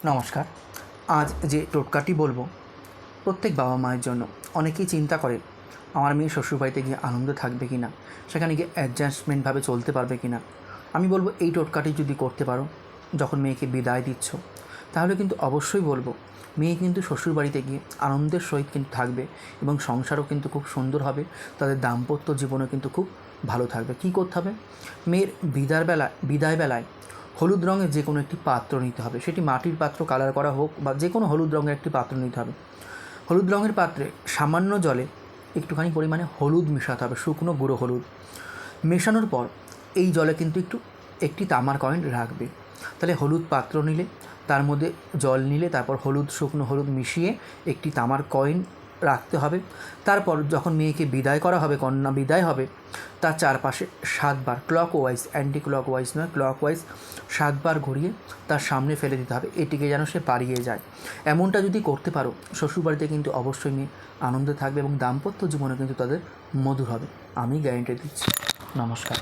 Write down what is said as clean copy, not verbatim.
নমস্কার। আজ যে টোটকাটি বলবো প্রত্যেক বাবা মায়ের জন্য। অনেকেই চিন্তা করে আমার মেয়ে শ্বশুরবাড়িতে গিয়ে আনন্দ থাকবে কি না, সেখানে গিয়ে অ্যাডজাস্টমেন্টভাবে চলতে পারবে কি না। আমি বলবো এই টোটকাটি যদি করতে পারো, যখন মেয়েকে বিদায় দিচ্ছ, তাহলে কিন্তু অবশ্যই বলবো মেয়ে কিন্তু শ্বশুরবাড়িতে গিয়ে আনন্দের সহিত কিন্তু থাকবে এবং সংসারও কিন্তু খুব সুন্দর হবে। তাদের দাম্পত্য জীবনও কিন্তু খুব ভালো থাকবে। কী করতে হবে? মেয়ের বিদায় বেলায় হলুদ রঙের যে কোনো একটি পাত্র নিতে হবে। সেটি মাটির পাত্র কালার করা হোক বা যে কোনো হলুদ রঙের একটি পাত্র নিতে হবে। হলুদ রঙের পাত্রে সামান্য জলে একটুখানি পরিমাণে হলুদ মেশাতে হবে, শুকনো গুঁড়ো হলুদ। মেশানোর পর এই জলে কিন্তু একটি তামার কয়েন রাখবে। তাহলে হলুদ পাত্র নিলে, তার মধ্যে জল নিলে, তারপর শুকনো হলুদ মিশিয়ে একটি তামার কয়েন রাখতে হবে। তারপর যখন মেয়েকে বিদায় করা হবে, কন্যা বিদায় হবে, তার চারপাশে 7 বার ক্লকওয়াইজ, অ্যান্টি ক্লকওয়াইজ নয়, ক্লকওয়াইজ 7 বার ঘুরিয়ে তার সামনে ফেলে দিতে হবে। এটিকে যেন সে পালিয়ে যায়। এমনটা যদি করতে পারো, শ্বশুরবাড়িতে কিন্তু অবশ্যই মেয়ে আনন্দে থাকবে এবং দাম্পত্য জীবনে কিন্তু তাদের মধুর হবে। আমি গ্যারেন্টি দিচ্ছি। নমস্কার।